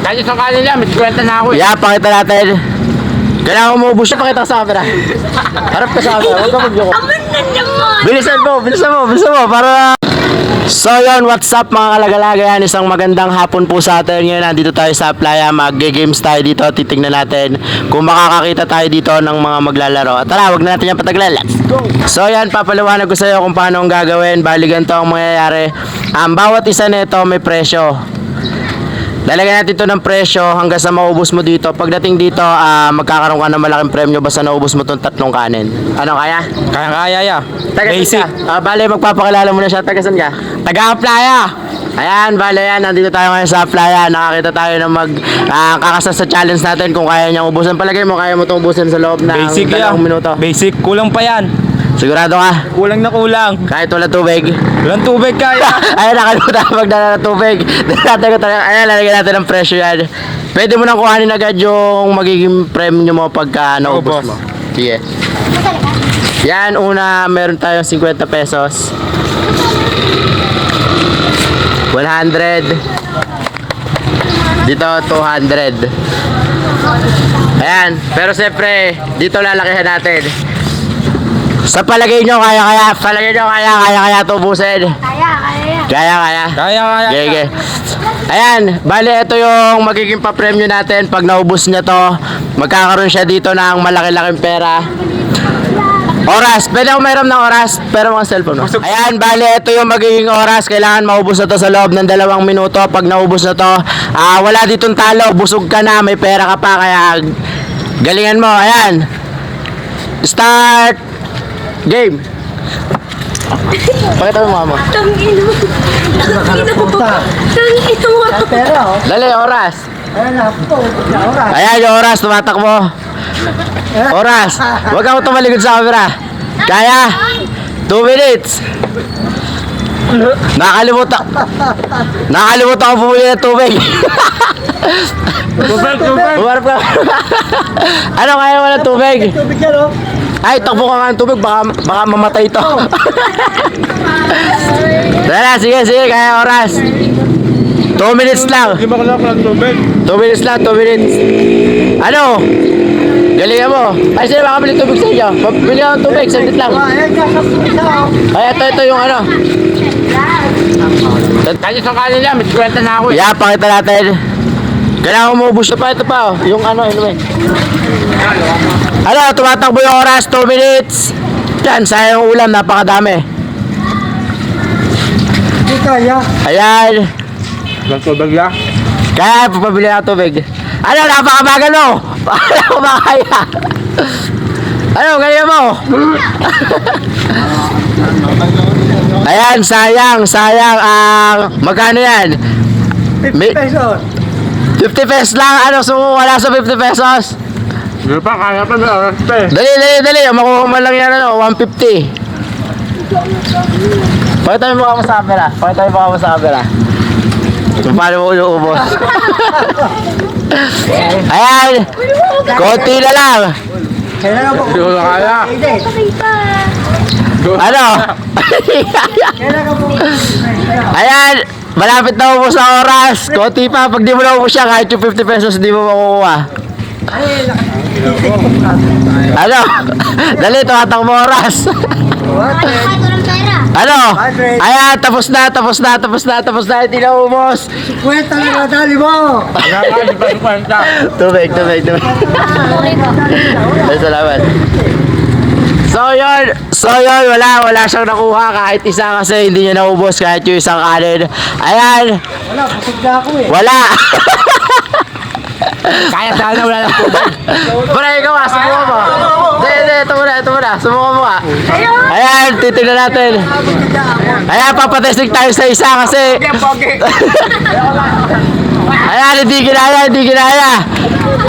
Kahit isang kanin lang, may 50 na ako eh. Yeah, pakita natin. Kailangan mo ubus siya, pakita ka sa camera. Harap ka sa camera, huwag ka mag-joke. Bilisan mo, para... So yun, what's up mga kalagalaga yan? Isang magandang hapon po sa atin. Ngayon, nandito tayo sa playa, mag-games tayo dito. Titignan natin kung makakakita tayo dito ng mga maglalaro. At tara, wag na natin yan pataglan. Let's go! So yan, papaliwanag ko sa iyo kung paano ang gagawin. Bali ganito ang mangyayari. Bawat isa nito may presyo. Lalagyan natin ito ng presyo hanggang sa maubos mo dito. Pagdating dito, magkakaroon ka ng malaking premyo basta naubos mo itong 3 kanin. Ano, kaya? Kaya ya. Basic. Bale, magpapakilala mo na siya. Tagasan ka? Taga-playa. Ayan, bale yan. Nandito tayo ngayon sa playa. Nakakita tayo ng kakasas sa challenge natin kung kaya niyang ubusan. Palagay mo, kaya mo itong ubusan sa loob ng 2 minuto. Basic, kulang pa yan. Sigurado ka? Kulang na kulang. Kahit wala tubig. Walang tubig kaya. Ayan, nakalimutan ka magdala ng tubig. Ayan, lalagyan natin ng presyo yan. Pwede mo nang kuhanin agad yung magiging premyo mo pagka naubos mo. Sige. Yan, una, meron tayong 50 pesos. 100. Dito, 200. Ayan, pero siyempre, dito lalakihan natin. Sa palagay nyo, kaya tubusin. Kaya. Gege. Ayan, bali ito yung magiging pa-premyo natin. Pag naubos niya to, magkakaroon siya dito ng malaki-laking pera. Oras, pwede ako mayroon ng oras, pero mga cellphone mo. Ayan, bali ito yung magiging oras. Kailangan maubos na to sa loob ng 2 minuto. Pag naubos na to, wala ditong talo, busog ka na, may pera ka pa, kaya galingan mo. Ayan, start game. Pakita mo mama. Tangina mo. Dali, oras. Ayan yung oras, tumatakbo. Oras. Huwag ako tumalikod sa camera. Kaya? 2 minutes. Nakalimutan ko bumili ng tubig. Umarap ka. Ano, kaya mo ng tubig? Ay, takbo ka nga ng tubig, baka mamatay ito. Tara, sige, kaya oras. 2 minutes lang. 2 minutes lang, 2 minutes. Ano? Galingan mo. Ay, sino makabili tubig sa inyo? Pabili ako ng tubig, saglit lang. Ay, ito yung ano. Kahit isang kanin lang, may 50 na ako eh. Yeah, pakita natin. Kailangan mo ubus pa ito pa. Yung ano, ano, tumatakbo yung oras, 2 minutes. Yan, sayang yung ulam, napakadami. Hindi kaya. Ayan. Walang tubig ya. Kaya, pabili ng tubig. Ano, napakabagal mo. Paano ko makaya? Ano, ganyan mo? Ayan, sayang. Magkano yan? 50 pesos. 50 pesos lang. Ano, wala sa 50 pesos? Hindi pa, kaya pa may oras pa eh. Dali. Makuha mo lang yan, 150. Pakita mo mukha mo sa camera. Kung paano mo uubos. Ayan. Konti na lang. Kailangan mo. Hindi ko na kaya. Ano? Kailangan mo. Ayan. Malapit na ubos ang oras. Konti pa. Pag di mo na ubos siya, kahit yung 50 pesos, di mo makukuha. Ano? Dali, tumatang mo oras. Ano? Ayan, tapos na. Hindi na ubos. Kwenta na dali mo. Tubig. Ay, salamat. So yun, wala siyang nakuha kahit isa kasi hindi niya naubos kahit yung isang kanin. Ayan. Wala, busog na ako eh. Wala. Kaya sana wala ng tubig. Pre, ikaw subukan mo. Hindi, ito muna. Subukan mo Ayan, titignan natin. Ayan, papatesting tayo sa isa kasi. Ayan, hindi ginaya.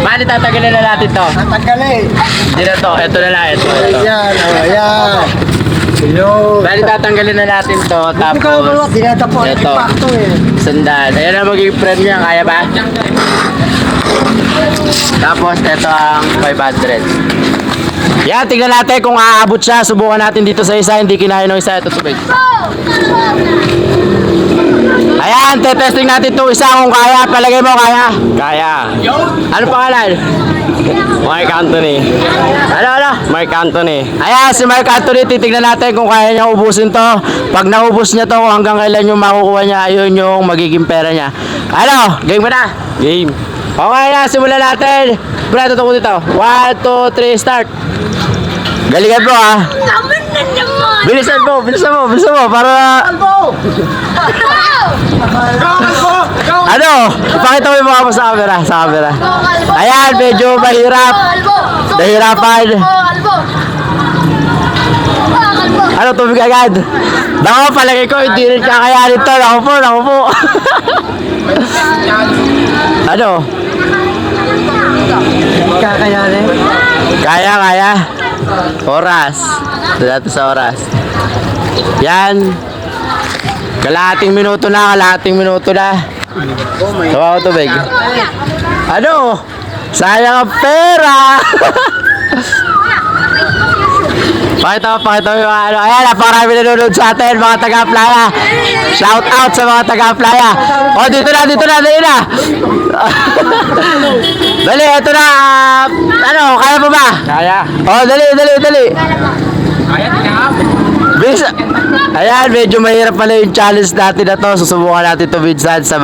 Bali, tatanggalin na natin to. Tatanggalin. Hindi na to, ito na lang. Ito. Ayan. Bali, tatanggalin na natin to. Hindi ka naman, Tapos, dinadapo ang ito. impacto eh. Sandaan. Ayan ang magiging premyo. Kaya ba? Tapos, ito ang 500. Yan, tingnan natin kung aabot siya. Subukan natin dito sa isa. Hindi kinaya ng isa. Ito tubig. Ayan, testing natin itong isa kung kaya. Palagay mo, kaya? Kaya. Ano pangalan? Mark Anthony. Ano? Mark Anthony. Ayan, si Mark Anthony, titignan natin kung kaya niya ubusin to. Pag naubos niya to, kung hanggang kailan yung makukuha niya, ayun yung magiging pera niya. Ano? Game ba na? Game. Okay na, simulan natin. Bro, tutok dito. 1, 2, 3, start. Galingan bro ha. Naman na naman! Bilisan mo. Para... Ano? Ipakita mo yung mukha mo sa camera. Ayan, medyo mahirap. Nahirapan. Ano, tubig agad? Naku, palagay ko, hindi rin kakayanin to. Naku po. Ano? Kakayanin. Kaya. Oras. Dito sa oras. Yan. Kalahating minuto na. Tawa ko tubig. Ano? Sayang ang pera. Pakita mo yung ano. Ayan, napakarami nanonood sa atin, mga taga-playa. Shout out sa mga taga-playa. O, dito na. Dali, ito na. Ano, kaya mo ba? Kaya. O, dali. Kaya, tingnan. Bis, ayan, medyo mahirap pala yung challenge natin na to. Susubukan natin to minsan sa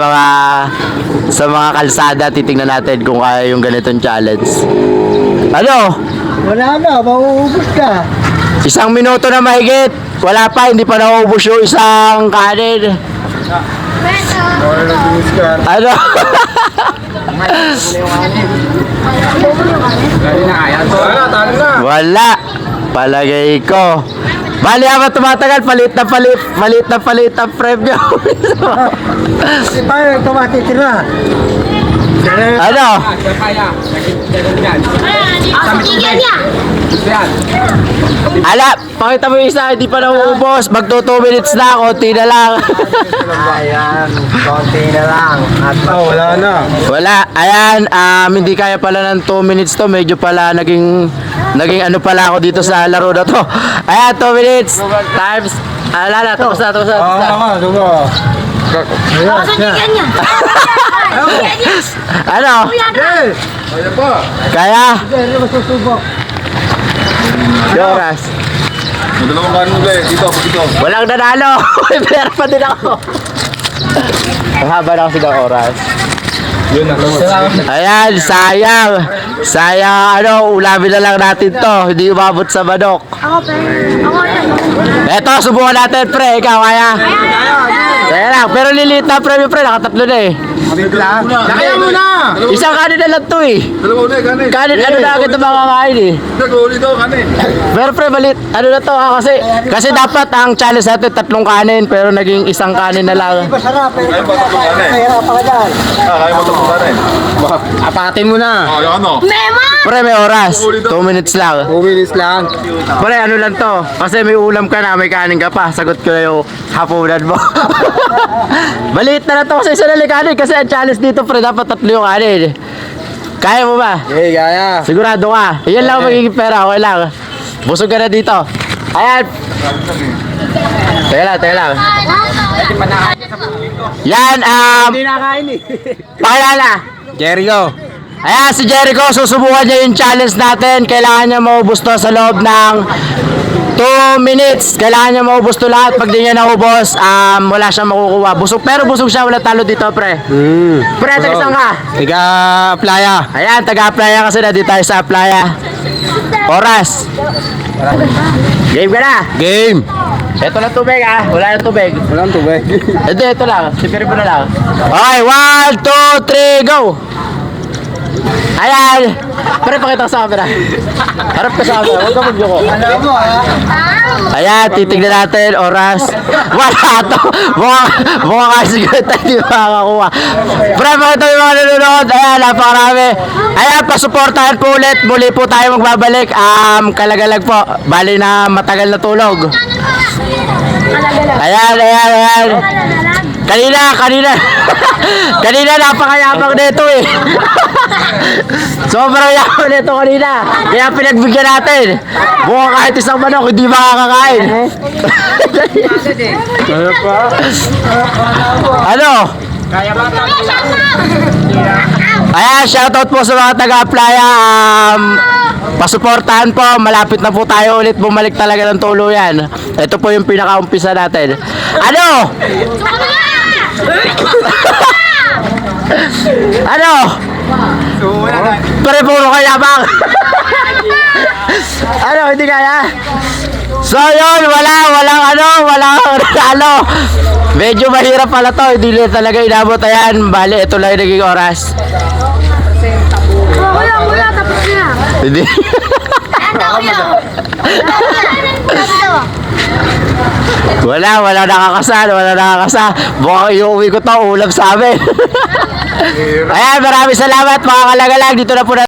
mga kalsada. Titingnan natin kung kaya yung ganitong challenge. Ano? Wala na, mauubos ka. 1 minuto na mahigit. Wala pa, hindi pa nauubos yung isang kanin. Ano? Dali na kaya. Talo na. Wala. Palagay ko. Bali habang tumatagal, palit na palit ang premyo. Kasi tayo tumatitira. Ano? Kaya. Yan. Yan niya! Yan. Ala, pakita mo yung isa, hindi pa nauubos. Magto 2 minutes na, konti na lang. Ayan, konti na lang. At wala na. Wala. Ayan, hindi kaya pala ng 2 minutes to. Medyo pala naging ano pala ako dito sa laro na to. Ayan, 2 minutes. Times. Alala, tapos na. Subo. Yan niya! Ano? Kaya po. Kaya? Ano masusubok? Yung oras. Madalawang kanin mo dito. Walang nanalo. May pera pa din ako. Ang haba na kasi ng oras. Yun, Ayan, sayang, ulamin na lang natin to. Hindi umabot sa manok. Ako yan. Eto, subukan natin, pre. Ikaw, kaya? Kaya lang, pero liliit na premium, pre. Nakatatlo na eh. Kaya mo na. Isang kanin na lang to eh. Dalawa ulit, kanin. Kanin, ano na agad na makakain eh. Nag-uuli daw, kanin. Pero pre, balit, ano na to kasi dapat ang challenge natin 3 kanin, pero naging 1 kanin na lang. Masarap eh. Kaya mo tapos kanin. Mahirap pa ka dyan. Kaya mo tapos kanin. Apatin mo na. Yung ano? Mema! Pre, may oras. 2 minutes lang. 2 minutes lang. Pre, ano lang to? Kasi may ulam ka na, may kanin ka pa. Sagot ko na yung hapunan mo. Maliit na to kasi isa na lang kanin. Kasi ang challenge dito, pre, dapat 3 yung kanin. Kaya mo ba? Okay, kaya. Sigurado ka. Iyan lang ang magiging pera. Okay lang. Busog ka na dito. Ayan. Teka lang. Yan, Hindi nakain eh. pakilala. Jericho. Ayan, si Jericho, susubukan niya yung challenge natin. Kailangan niya maubos to sa loob ng 2 minutes. Kailangan niya maubos to lahat. Pag di niya naubos, wala siyang makukuha. Pero busog siya, wala talo dito, pre. Pre, taga-saan ka? Tiga playa. Ayan, taga-playa kasi nandito tayo sa playa. Oras. Game ka na. Game. Ito lang tubig wala na tubig. Walang tubig. Hindi, ito lang. Sipirin mo na lang. Okay, 1, 2, 3, go! Ayan! Pre, pakita ko sa camera. Harap ka sa camera, huwag ka magyuko. Alam mo ha? Ayan, titignan natin, oras. Wala to. Mukha kasi tayo di makakakuha. Pre, pakita mo yung mga nanonood. Ayan, napakarami. Ayan, pasuportahan po ulit. Muli po tayo magbabalik. Kalagalag po. Bali na matagal na tulog. Ayan. Kanina napakayabang nito eh. Sobrang yabang nito kanina. Kaya pinagbigyan natin. Buka kahit isang manok, hindi makakakain. Ano pa? Ano? Ayan, shoutout po sa mga taga-Playa. Pasuportahan po, malapit na po tayo ulit bumalik talaga ng tuluyan. Ito po yung pinaka-umpisa natin. Ano? Ano? Pare puro kayabang. Ano, hindi kaya? So yun, walang medyo mahirap pala to, hindi na talaga inabot. Ayan, bali, ito lang yung naging oras. Wala, tapos na. Hindi. Wala nakakasal. Baka iuwi ko to, ulam sa amin. Ayan, maraming salamat mga kalagalag. Dito na po na